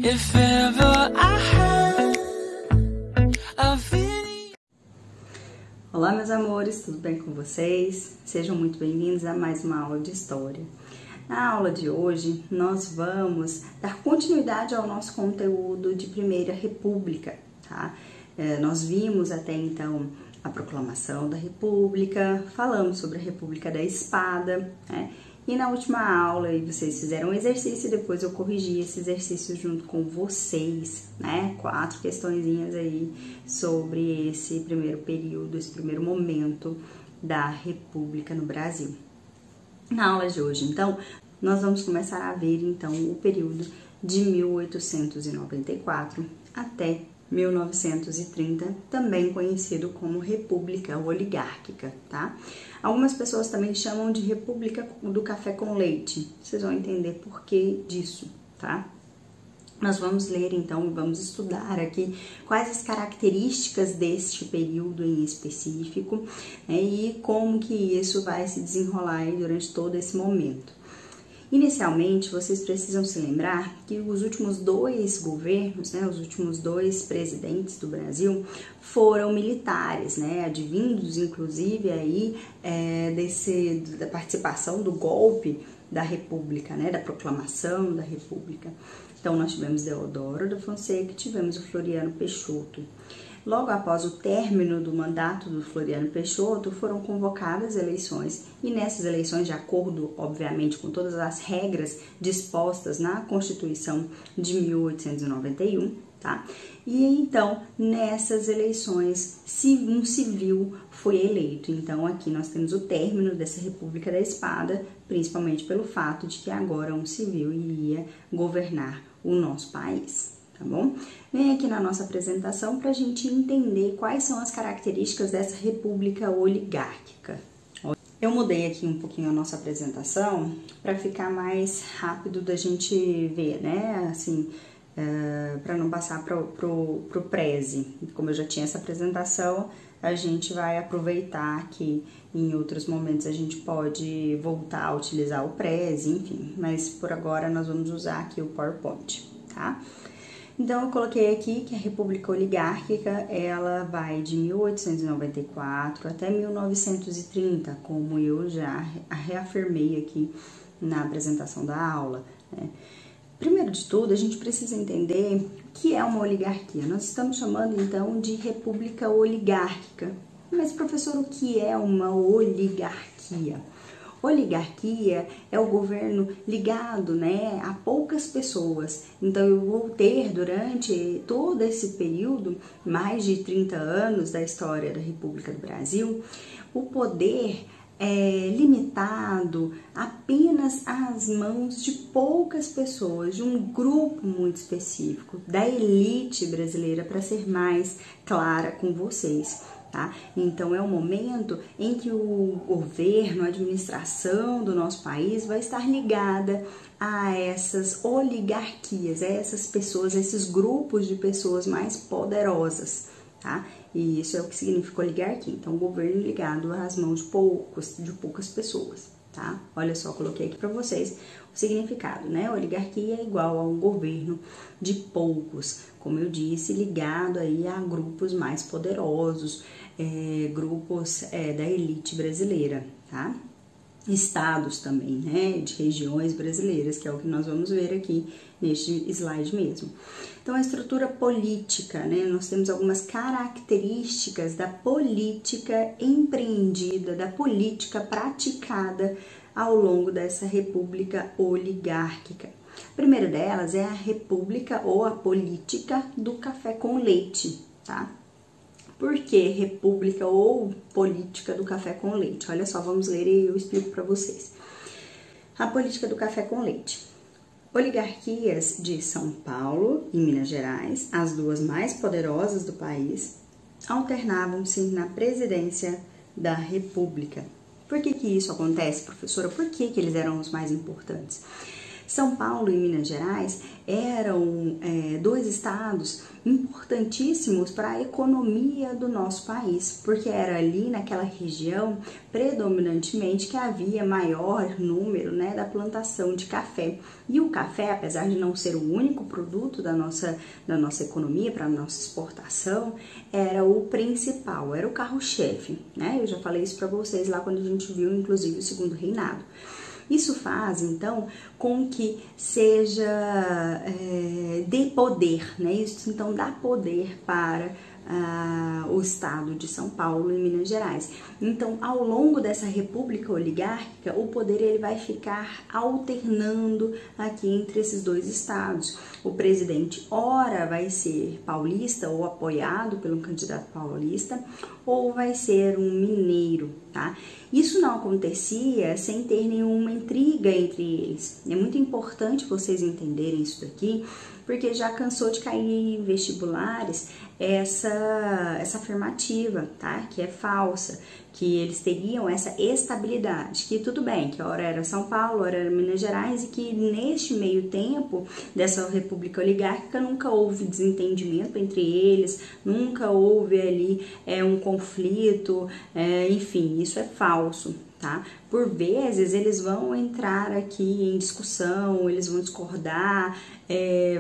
If ever I had a feeling. Olá, meus amores, tudo bem com vocês? Sejam muito bem-vindos a mais uma aula de História. Na aula de hoje, nós vamos dar continuidade ao nosso conteúdo de Primeira República, tá? Nós vimos até então a proclamação da República, falamos sobre a República da Espada, né? E na última aula vocês fizeram um exercício e depois eu corrigi esse exercício junto com vocês, né? 4 questõezinhas aí sobre esse primeiro período, esse primeiro momento da República no Brasil. Na aula de hoje, então, nós vamos começar a ver, então, o período de 1894 até 1930, também conhecido como República Oligárquica, tá? Algumas pessoas também chamam de República do Café com Leite. Vocês vão entender por que disso, tá? Nós vamos ler, então, vamos estudar aqui quais as características deste período em específico, né, e como que isso vai se desenrolar aí durante todo esse momento. Inicialmente, vocês precisam se lembrar que os últimos 2 governos, né, os últimos 2 presidentes do Brasil foram militares, né, advindos inclusive aí da participação do golpe da República, né, da proclamação da República. Então, nós tivemos Deodoro da Fonseca e tivemos o Floriano Peixoto. Logo após o término do mandato do Floriano Peixoto, foram convocadas eleições e nessas eleições, de acordo, obviamente, com todas as regras dispostas na Constituição de 1891, tá? E então, nessas eleições, um civil foi eleito. Então, aqui nós temos o término dessa República da Espada, principalmente pelo fato de que agora um civil iria governar o nosso país. Tá bom? Vem aqui na nossa apresentação para a gente entender quais são as características dessa república oligárquica. Eu mudei aqui um pouquinho a nossa apresentação para ficar mais rápido da gente ver, né? Assim, para não passar pro Prezi. Como eu já tinha essa apresentação, a gente vai aproveitar que em outros momentos a gente pode voltar a utilizar o Prezi, enfim. Mas por agora nós vamos usar aqui o PowerPoint, tá? Então, eu coloquei aqui que a República Oligárquica, ela vai de 1894 até 1930, como eu já reafirmei aqui na apresentação da aula, né? Primeiro de tudo, a gente precisa entender o que é uma oligarquia. Nós estamos chamando, então, de República Oligárquica. Mas, professor, o que é uma oligarquia? Oligarquia é o governo ligado, né, a poucas pessoas. Então, eu vou ter durante todo esse período, mais de 30 anos da história da República do Brasil, o poder limitado apenas às mãos de poucas pessoas, de um grupo muito específico, da elite brasileira, para ser mais clara com vocês. Tá? Então, é um momento em que o governo, a administração do nosso país vai estar ligada a essas oligarquias, a essas pessoas, a esses grupos de pessoas mais poderosas, tá? E isso é o que significa oligarquia. Então, o governo ligado às mãos de poucas pessoas, tá? Olha só, coloquei aqui para vocês o significado, né? Oligarquia é igual a um governo de poucos, como eu disse, ligado aí a grupos mais poderosos, grupos da elite brasileira, tá? Estados também, né? De regiões brasileiras, que é o que nós vamos ver aqui neste slide mesmo. Então, a estrutura política, né? Nós temos algumas características da política empreendida, da política praticada ao longo dessa república oligárquica. A primeira delas é a república ou a política do café com leite, tá? Por que república ou política do café com leite? Olha só, vamos ler e eu explico para vocês. A política do café com leite. Oligarquias de São Paulo e Minas Gerais, as duas mais poderosas do país, alternavam-se na presidência da República. Por que isso acontece, professora? Por que eles eram os mais importantes? São Paulo e Minas Gerais eram dois estados importantíssimos para a economia do nosso país, porque era ali naquela região predominantemente que havia maior número, né, da plantação de café. E o café, apesar de não ser o único produto da nossa economia, para a nossa exportação, era o principal, era o carro-chefe, né? Eu já falei isso para vocês lá quando a gente viu, inclusive, o Segundo Reinado. Isso faz, então, com que seja dê poder, né? Isso, então, dá poder para o estado de São Paulo e Minas Gerais. Então, ao longo dessa república oligárquica, o poder ele vai ficar alternando aqui entre esses dois estados. O presidente ora vai ser paulista ou apoiado pelo candidato paulista, ou vai ser um mineiro, tá? Isso não acontecia sem ter nenhuma intriga entre eles. É muito importante vocês entenderem isso daqui, porque já cansou de cair em vestibulares essa afirmativa, tá? Que é falsa, que eles teriam essa estabilidade, que tudo bem, que ora era São Paulo, ora era Minas Gerais, e que neste meio tempo dessa república oligárquica nunca houve desentendimento entre eles, nunca houve ali um conflito, enfim, isso é falso. Tá? Por vezes eles vão entrar aqui em discussão, eles vão discordar,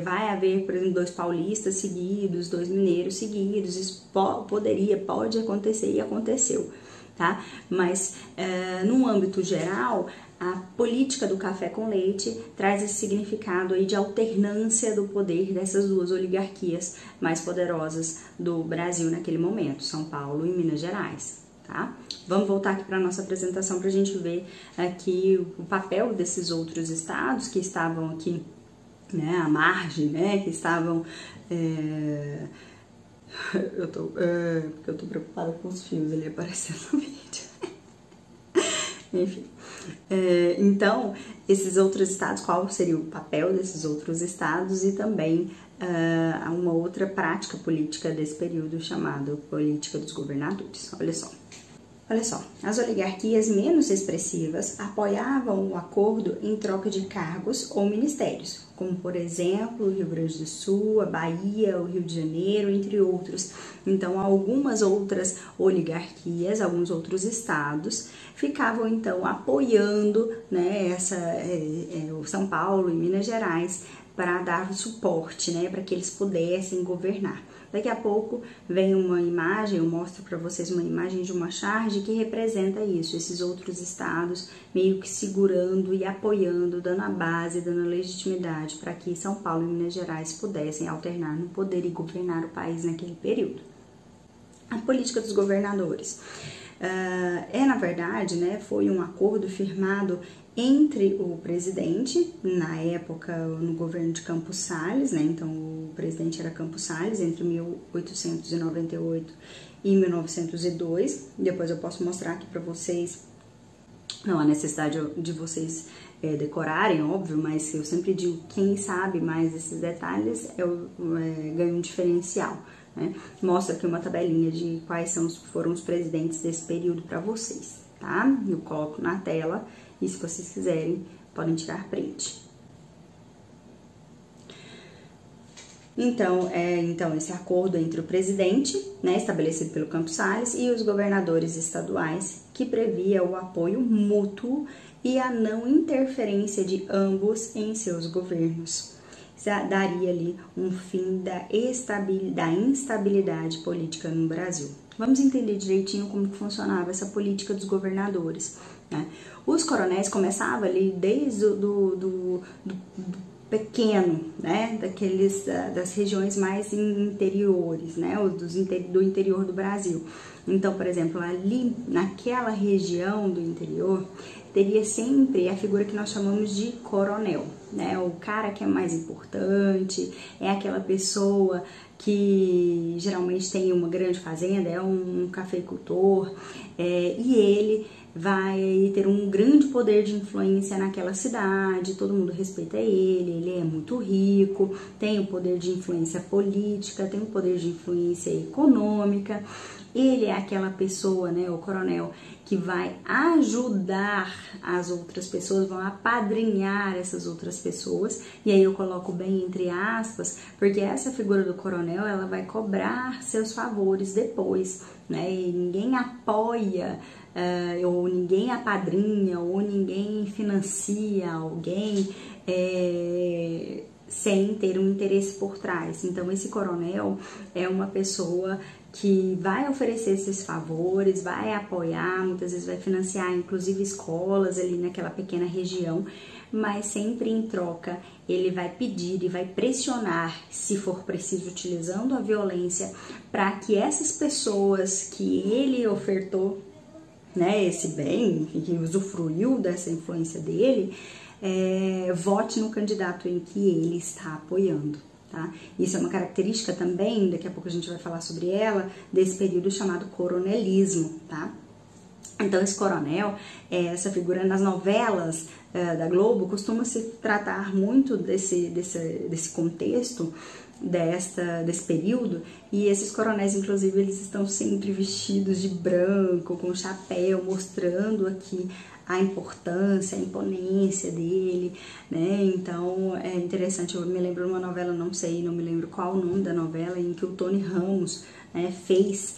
vai haver, por exemplo, 2 paulistas seguidos, 2 mineiros seguidos, isso pode acontecer e aconteceu, tá? Mas no âmbito geral, a política do café com leite traz esse significado aí de alternância do poder dessas duas oligarquias mais poderosas do Brasil naquele momento, São Paulo e Minas Gerais. Tá? Vamos voltar aqui para a nossa apresentação para a gente ver aqui o papel desses outros estados que estavam aqui, né, à margem, né, que estavam... porque eu tô preocupada com os fios ali aparecendo no vídeo. Enfim, então, esses outros estados, qual seria o papel desses outros estados e também uma outra prática política desse período chamada política dos governadores. Olha só, as oligarquias menos expressivas apoiavam o acordo em troca de cargos ou ministérios, como por exemplo o Rio Grande do Sul, a Bahia, o Rio de Janeiro, entre outros. Então, algumas outras oligarquias, alguns outros estados ficavam então apoiando, né, o São Paulo e Minas Gerais para dar suporte, né, para que eles pudessem governar. Daqui a pouco vem uma imagem, eu mostro para vocês uma imagem de uma charge que representa isso, esses outros estados meio que segurando e apoiando, dando a base, dando a legitimidade para que São Paulo e Minas Gerais pudessem alternar no poder e governar o país naquele período. A política dos governadores. Na verdade, né, foi um acordo firmado entre o presidente, na época no governo de Campos Salles, né, então o presidente era Campos Salles, entre 1898 e 1902, depois eu posso mostrar aqui para vocês, não há necessidade de vocês decorarem, óbvio, mas eu sempre digo, quem sabe mais desses detalhes ganha um diferencial. Né? Mostra aqui uma tabelinha de quais foram os presidentes desse período para vocês, tá? Eu coloco na tela e se vocês quiserem, podem tirar print. Então, esse acordo entre o presidente, né, estabelecido pelo Campos Salles, e os governadores estaduais, que previa o apoio mútuo e a não interferência de ambos em seus governos. Daria ali um fim da instabilidade política no Brasil. Vamos entender direitinho como que funcionava essa política dos governadores, né? Os coronéis começavam ali desde do pequeno, né, das regiões mais interiores, né, do interior do Brasil. Então, por exemplo, ali naquela região do interior, teria sempre a figura que nós chamamos de coronel, né, o cara que é mais importante, é aquela pessoa que geralmente tem uma grande fazenda, é um cafeicultor, e ele vai ter um grande poder de influência naquela cidade, todo mundo respeita ele é muito rico, tem o poder de influência política, tem o poder de influência econômica. Ele é aquela pessoa, né, o coronel, que vai ajudar as outras pessoas, vão apadrinhar essas outras pessoas. E aí eu coloco bem entre aspas, porque essa figura do coronel, ela vai cobrar seus favores depois, né? E ninguém apoia, ou ninguém apadrinha, ou ninguém financia alguém sem ter um interesse por trás. Então esse coronel é uma pessoa que vai oferecer esses favores, vai apoiar, muitas vezes vai financiar inclusive escolas ali naquela pequena região, mas sempre em troca ele vai pedir e vai pressionar, se for preciso, utilizando a violência, para que essas pessoas que ele ofertou, né, esse bem, que usufruiu dessa influência dele, vote no candidato em que ele está apoiando. Tá? Isso é uma característica também, daqui a pouco a gente vai falar sobre ela, desse período chamado coronelismo, tá? Então esse coronel, essa figura nas novelas da Globo, costuma se tratar muito desse contexto, desse período, e esses coronéis, inclusive, eles estão sempre vestidos de branco, com chapéu, mostrando aqui a importância, a imponência dele, né? Então é interessante, eu me lembro de uma novela, não me lembro qual o nome da novela, em que o Tony Ramos, né, fez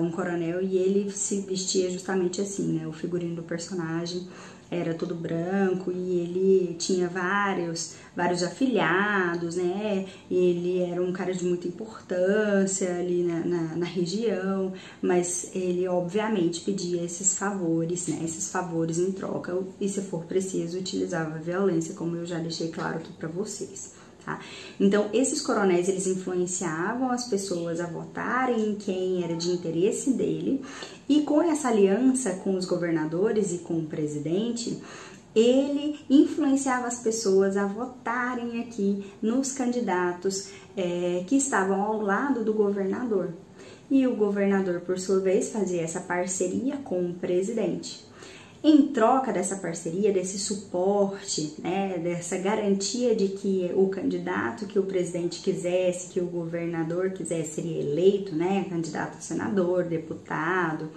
um coronel e ele se vestia justamente assim, né? O figurino do personagem era todo branco e ele tinha vários afilhados, né? Ele era um cara de muita importância ali na região, mas ele obviamente pedia esses favores, né? Esses favores em troca, e se for preciso utilizava a violência, como eu já deixei claro aqui para vocês. Tá? Então, esses coronéis, eles influenciavam as pessoas a votarem em quem era de interesse dele, e com essa aliança com os governadores e com o presidente, ele influenciava as pessoas a votarem aqui nos candidatos que estavam ao lado do governador. E o governador, por sua vez, fazia essa parceria com o presidente. Em troca dessa parceria, desse suporte, né, dessa garantia de que o candidato que o presidente quisesse, que o governador quisesse, seria eleito, né, candidato a senador, deputado,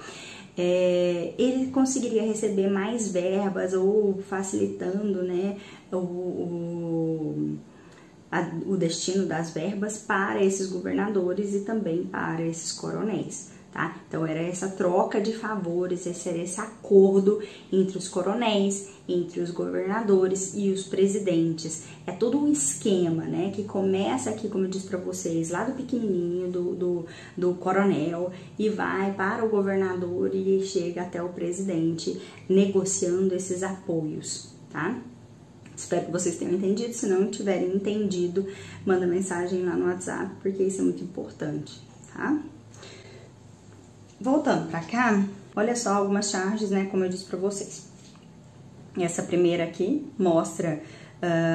ele conseguiria receber mais verbas ou facilitando, né, o destino das verbas para esses governadores e também para esses coronéis. Tá? Então era essa troca de favores, era esse acordo entre os coronéis, entre os governadores e os presidentes. É todo um esquema, né, que começa aqui, como eu disse para vocês, lá do pequenininho, do coronel, e vai para o governador e chega até o presidente, negociando esses apoios, tá? Espero que vocês tenham entendido. Se não tiverem entendido, manda mensagem lá no WhatsApp, porque isso é muito importante, tá? Voltando pra cá, olha só algumas charges, né, como eu disse pra vocês. Essa primeira aqui mostra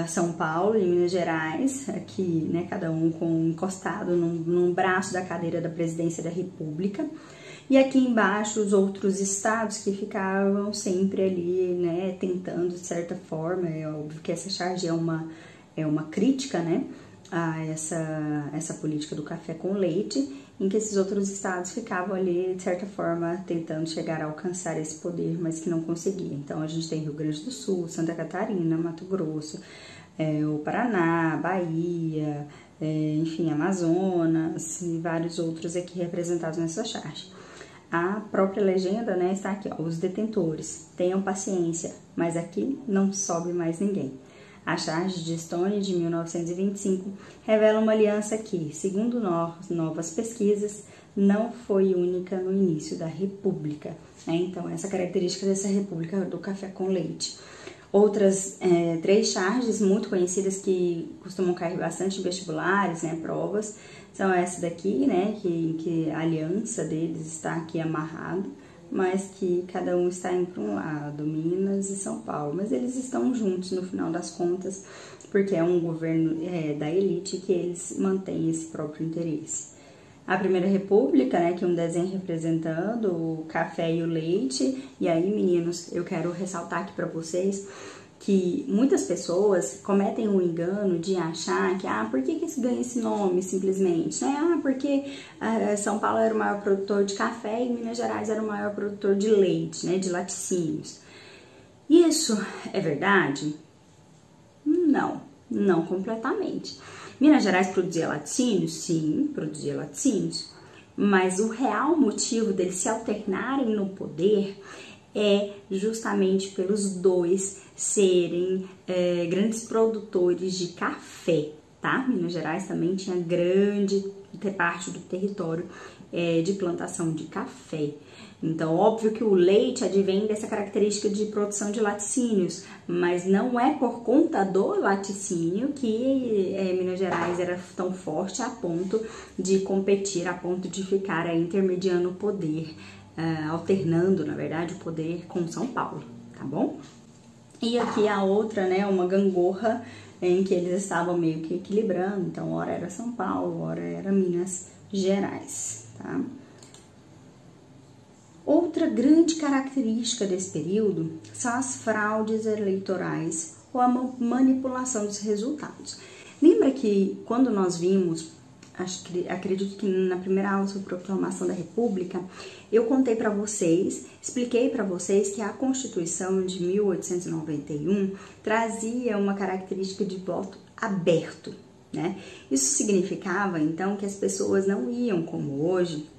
São Paulo e Minas Gerais, aqui, né, cada um encostado num braço da cadeira da presidência da República. E aqui embaixo os outros estados que ficavam sempre ali, né, tentando de certa forma, é óbvio que essa charge é uma crítica, né, a essa política do café com leite, em que esses outros estados ficavam ali, de certa forma, tentando chegar a alcançar esse poder, mas que não conseguiam. Então, a gente tem Rio Grande do Sul, Santa Catarina, Mato Grosso, o Paraná, Bahia, enfim, Amazonas e vários outros aqui representados nessa charge. A própria legenda, né, está aqui, ó, os detentores, tenham paciência, mas aqui não sobe mais ninguém. A charge de Stone de 1925 revela uma aliança que, segundo novas pesquisas, não foi única no início da República, né? Então, essa característica dessa República do café com leite. Outras 3 charges muito conhecidas que costumam cair bastante em vestibulares, né, provas, são essa daqui, né, que a aliança deles está aqui amarrada, mas que cada um está indo para um lado, Minas e São Paulo, mas eles estão juntos no final das contas, porque é um governo da elite que eles mantêm esse próprio interesse. a Primeira República, né, que é um desenho representando o café e o leite. E aí, meninos, eu quero ressaltar aqui para vocês que muitas pessoas cometem o engano de achar que, por que isso ganha esse nome simplesmente, né? Porque São Paulo era o maior produtor de café e Minas Gerais era o maior produtor de leite, né, de laticínios. Isso é verdade? Não, não completamente. Minas Gerais produzia laticínios? Sim, produzia laticínios. Mas o real motivo deles se alternarem no poder é justamente pelos dois serem grandes produtores de café, tá? Minas Gerais também tinha grande parte do território de plantação de café. Então, óbvio que o leite advém dessa característica de produção de laticínios, mas não é por conta do laticínio que Minas Gerais era tão forte a ponto de competir, a ponto de ficar aí intermediando o poder, alternando, na verdade, o poder com São Paulo, tá bom? E aqui a outra, né, uma gangorra em que eles estavam meio que equilibrando, então ora era São Paulo, ora era Minas Gerais, tá? Outra grande característica desse período são as fraudes eleitorais ou a manipulação dos resultados. Lembra que quando nós vimos, acredito que na primeira aula sobre proclamação da República, eu contei para vocês, expliquei para vocês que a Constituição de 1891 trazia uma característica de voto aberto, né? Isso significava, então, que as pessoas não iam como hoje.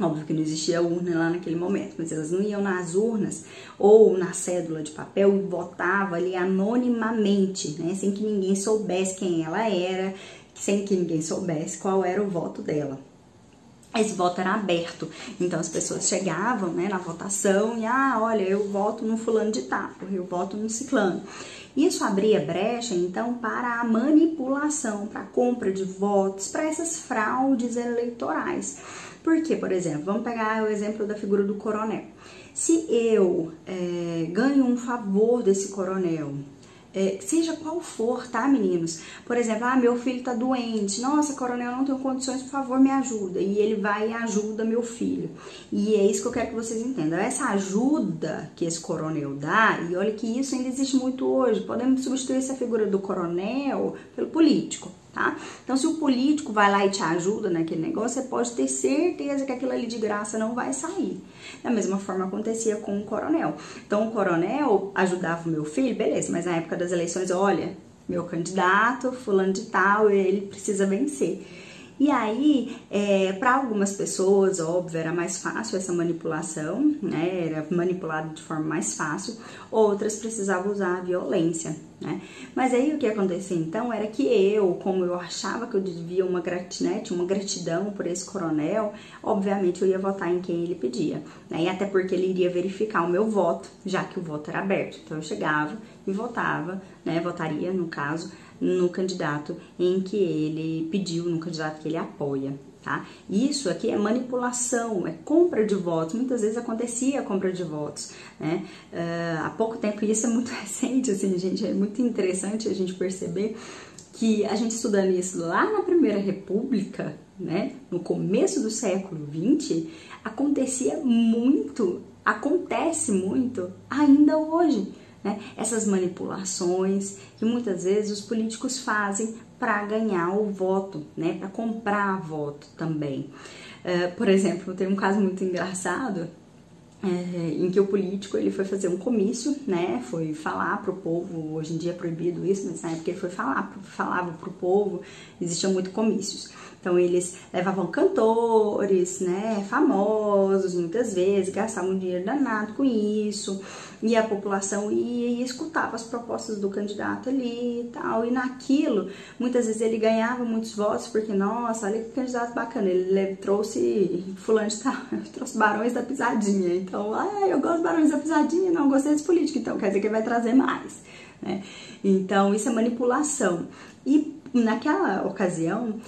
Óbvio que não existia urna lá naquele momento, mas elas não iam nas urnas ou na cédula de papel e votavam ali anonimamente, né? Sem que ninguém soubesse quem ela era, sem que ninguém soubesse qual era o voto dela. Esse voto era aberto, então as pessoas chegavam, né, na votação e, olha, eu voto no fulano de tal, eu voto no ciclano. Isso abria brecha, então, para a manipulação, para a compra de votos, para essas fraudes eleitorais. Porque, por exemplo, vamos pegar o exemplo da figura do coronel. Se eu ganho um favor desse coronel, seja qual for, tá, meninos? Por exemplo, meu filho tá doente, nossa, coronel, não tenho condições, por favor, me ajuda. E ele vai e ajuda meu filho. E é isso que eu quero que vocês entendam. Essa ajuda que esse coronel dá, e olha que isso ainda existe muito hoje, podemos substituir essa figura do coronel pelo político, tá? Então, se o político vai lá e te ajuda naquele negócio, você pode ter certeza que aquilo ali de graça não vai sair. Da mesma forma acontecia com o coronel. Então, o coronel ajudava o meu filho, beleza, mas na época das eleições, olha, meu candidato, fulano de tal, ele precisa vencer. E aí, para algumas pessoas, óbvio, era mais fácil essa manipulação, né? Era manipulado de forma mais fácil, outras precisavam usar a violência, né? Mas aí o que acontecia então era que como eu achava que eu devia uma gratidão por esse coronel, obviamente eu ia votar em quem ele pedia, né? E até porque ele iria verificar o meu voto, já que o voto era aberto. Então eu chegava e votava, né? Votaria, no caso, no candidato em que ele pediu, no candidato que ele apoia, tá? Isso aqui é manipulação, é compra de votos. Muitas vezes acontecia a compra de votos, né? Há pouco tempo, e isso é muito recente, assim, gente, é muito interessante a gente perceber que a gente estudando isso lá na Primeira República, né, no começo do século XX, acontece muito ainda hoje, né? Essas manipulações que muitas vezes os políticos fazem para ganhar o voto, né? Para comprar voto também. Por exemplo, tem um caso muito engraçado em que o político ele foi fazer um comício, né? Foi falar pro povo. Hoje em dia é proibido isso, mas na época ele falava pro povo. Existiam muito comícios. Então eles levavam cantores, né, famosos, muitas vezes, gastavam dinheiro danado com isso, e a população ia e escutava as propostas do candidato ali e tal, e naquilo, muitas vezes ele ganhava muitos votos, porque, nossa, olha que candidato bacana, ele trouxe fulano de tal, trouxe Barões da Pisadinha, então, eu gosto de Barões da Pisadinha, não gostei desse político, então quer dizer que ele vai trazer mais, né? Então isso é manipulação. E naquela ocasião,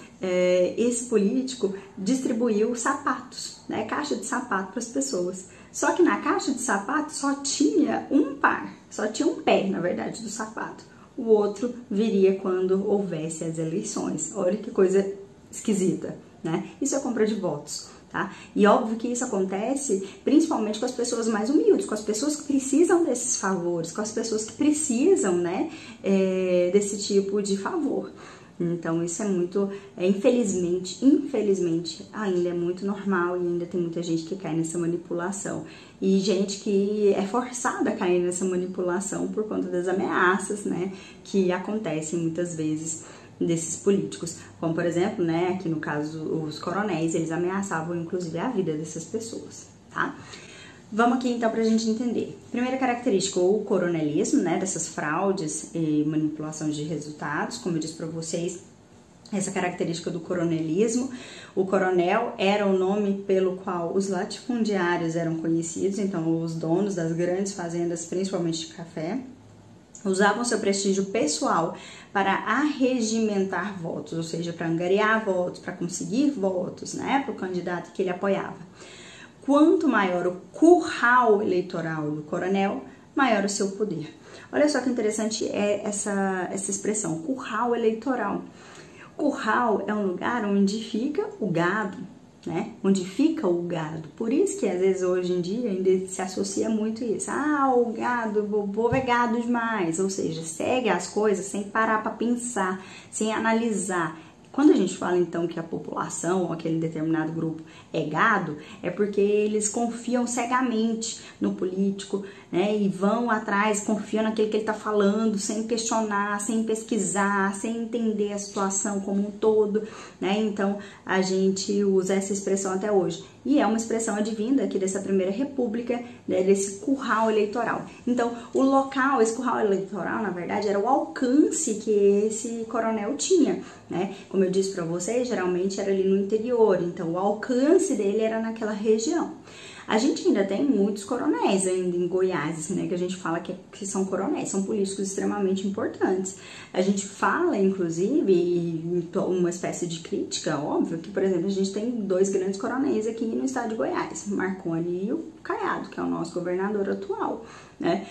esse político distribuiu sapatos, né, caixa de sapato para as pessoas. Só que na caixa de sapato só tinha um par, só tinha um pé, na verdade, do sapato. O outro viria quando houvesse as eleições. Olha que coisa esquisita, né? Isso é compra de votos, tá? E óbvio que isso acontece principalmente com as pessoas mais humildes, com as pessoas que precisam desses favores, com as pessoas que precisam, né, desse tipo de favor. Então isso é muito, infelizmente, ainda é muito normal e ainda tem muita gente que cai nessa manipulação. E gente que é forçada a cair nessa manipulação por conta das ameaças, né, que acontecem muitas vezes desses políticos. Como, por exemplo, né, aqui no caso, os coronéis, eles ameaçavam inclusive a vida dessas pessoas, tá? Vamos aqui então pra gente entender. Primeira característica, o coronelismo, né, dessas fraudes e manipulação de resultados, como eu disse pra vocês, essa característica do coronelismo. O coronel era o nome pelo qual os latifundiários eram conhecidos, então os donos das grandes fazendas, principalmente de café, usavam seu prestígio pessoal para arregimentar votos, ou seja, para angariar votos, para conseguir votos, né, para o candidato que ele apoiava. Quanto maior o curral eleitoral do coronel, maior o seu poder. Olha só que interessante é essa expressão, curral eleitoral. Curral é um lugar onde fica o gado, né? Onde fica o gado. Por isso que às vezes hoje em dia ainda se associa muito isso. Ah, o gado, o povo é gado demais. Ou seja, segue as coisas sem parar para pensar, sem analisar. Quando a gente fala então que a população ou aquele determinado grupo é gado, é porque eles confiam cegamente no político, né? E vão atrás, confiam naquilo que ele está falando, sem questionar, sem pesquisar, sem entender a situação como um todo, né? Então a gente usa essa expressão até hoje. E é uma expressão advinda aqui dessa primeira república, né, desse curral eleitoral. Então, o local, esse curral eleitoral, na verdade, era o alcance que esse coronel tinha, né? Como eu disse para vocês, geralmente era ali no interior, então o alcance dele era naquela região. A gente ainda tem muitos coronéis ainda em Goiás, né, que a gente fala que são coronéis, são políticos extremamente importantes. A gente fala, inclusive, uma espécie de crítica, óbvio, que, por exemplo, a gente tem 2 grandes coronéis aqui no estado de Goiás, Marconi e o Caiado, que é o nosso governador atual, né?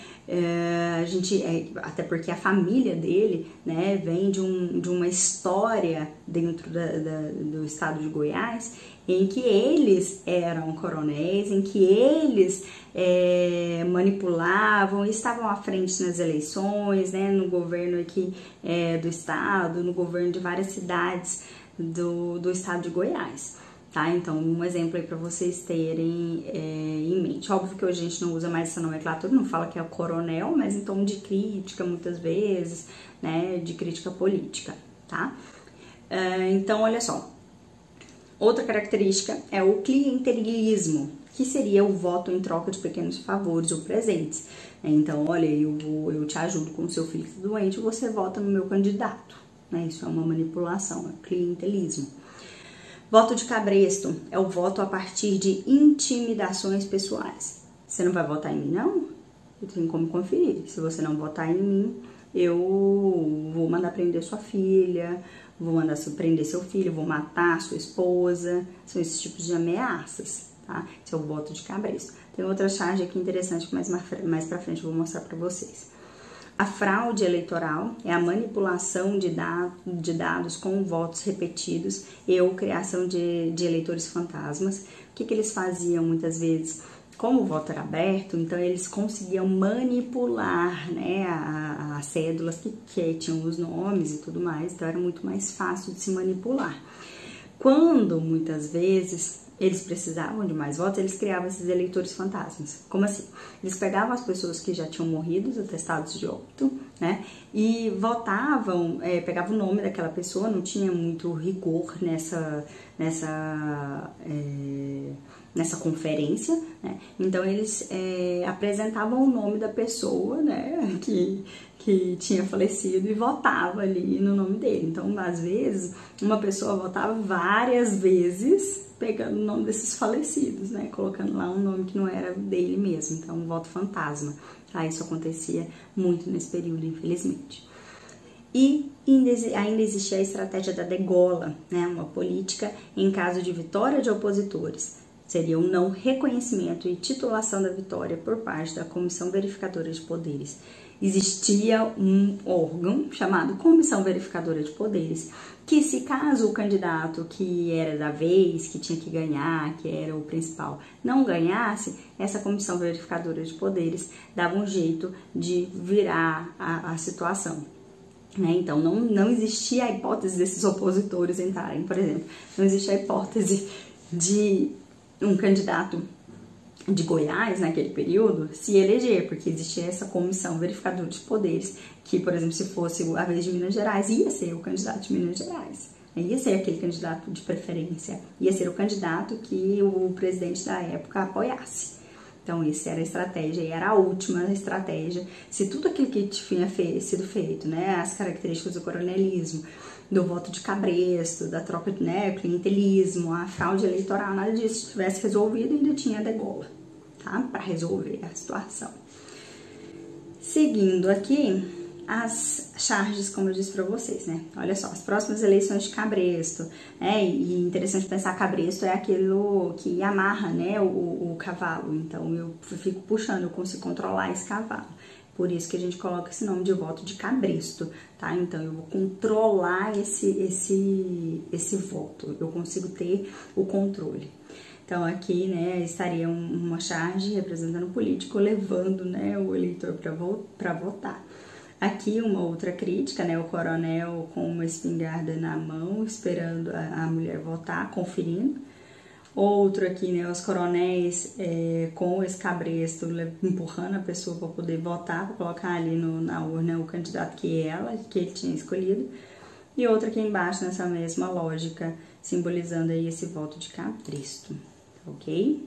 Até porque a família dele, né, vem de uma história dentro do estado de Goiás, em que eles eram coronéis, em que eles manipulavam e estavam à frente nas eleições, né, no governo aqui do estado, no governo de várias cidades do estado de Goiás. Tá? Então, um exemplo aí para vocês terem em mente. Óbvio que hoje a gente não usa mais essa nomenclatura, não fala que é o coronel, mas em tom de crítica, muitas vezes, né, de crítica política, tá? Então, olha só. Outra característica é o clientelismo, que seria o voto em troca de pequenos favores ou presentes. Então, olha, eu te ajudo com o seu filho doente, você vota no meu candidato, né? Isso é uma manipulação, é clientelismo. Voto de cabresto é o voto a partir de intimidações pessoais. Você não vai votar em mim, não? Eu tenho como conferir. Se você não votar em mim, eu vou mandar prender sua filha, vou mandar prender seu filho, vou matar sua esposa. São esses tipos de ameaças, tá? Esse é o voto de cabresto. Tem outra charge aqui interessante que mais pra frente eu vou mostrar pra vocês. A fraude eleitoral é a manipulação de dados com votos repetidos e ou criação de eleitores fantasmas. O que eles faziam muitas vezes? Como o voto era aberto, então eles conseguiam manipular, né, as cédulas que tinham os nomes e tudo mais, então era muito mais fácil de se manipular. Quando, muitas vezes, eles precisavam de mais votos, eles criavam esses eleitores fantasmas. Como assim? Eles pegavam as pessoas que já tinham morrido, atestados de óbito, né? E votavam, pegavam o nome daquela pessoa, não tinha muito rigor nessa conferência, né? Então eles apresentavam o nome da pessoa, né, que tinha falecido e votava ali no nome dele. Então, às vezes, uma pessoa votava várias vezes pegando o nome desses falecidos, né, colocando lá um nome que não era dele mesmo, então um voto fantasma. Tá? Isso acontecia muito nesse período, infelizmente. E ainda existia a estratégia da degola, né, uma política em caso de vitória de opositores. Seria o não reconhecimento e titulação da vitória por parte da Comissão Verificadora de Poderes. existia um órgão chamado Comissão Verificadora de Poderes, que se caso o candidato que era da vez, que tinha que ganhar, que era o principal, não ganhasse, essa Comissão Verificadora de Poderes dava um jeito de virar a situação. Né? Então, não existia a hipótese desses opositores entrarem, por exemplo, não existia a hipótese de um candidato de Goiás, naquele período, se eleger, porque existia essa comissão verificadora de poderes, que, por exemplo, se fosse a vez de Minas Gerais, ia ser o candidato de Minas Gerais, ia ser aquele candidato de preferência, ia ser o candidato que o presidente da época apoiasse. Então, essa era a estratégia, e era a última estratégia. Se tudo aquilo que tinha sido feito, né, as características do coronelismo, do voto de cabresto, da troca de, né, clientelismo, a fraude eleitoral, nada disso tivesse resolvido, ainda tinha a degola, tá, para resolver a situação. Seguindo aqui, as charges, como eu disse para vocês, né? Olha só, as próximas eleições de cabresto, né? E interessante pensar, cabresto é aquilo que amarra, né, o cavalo. Então, eu fico puxando, eu consigo controlar esse cavalo. Por isso que a gente coloca esse nome de voto de cabresto, tá? Então, eu vou controlar esse voto, eu consigo ter o controle. Então, aqui, né, estaria uma charge representando o político, levando, né, o eleitor para votar. Aqui uma outra crítica, né, o coronel com uma espingarda na mão, esperando a mulher votar, conferindo. Outro aqui, né, os coronéis com esse cabresto, empurrando a pessoa para poder votar, para colocar ali na urna o candidato que ele tinha escolhido. E outro aqui embaixo, nessa mesma lógica, simbolizando aí esse voto de cabresto, ok?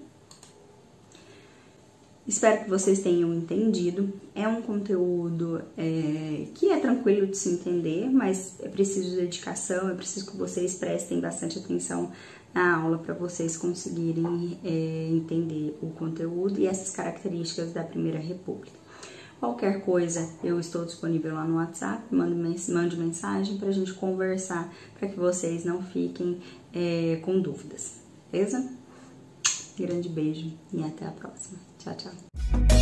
Espero que vocês tenham entendido. É um conteúdo que é tranquilo de se entender, mas é preciso de dedicação, é preciso que vocês prestem bastante atenção na aula para vocês conseguirem entender o conteúdo e essas características da Primeira República. Qualquer coisa, eu estou disponível lá no WhatsApp, mande mensagem para a gente conversar, para que vocês não fiquem com dúvidas, beleza? Grande beijo e até a próxima. Tchau, tchau.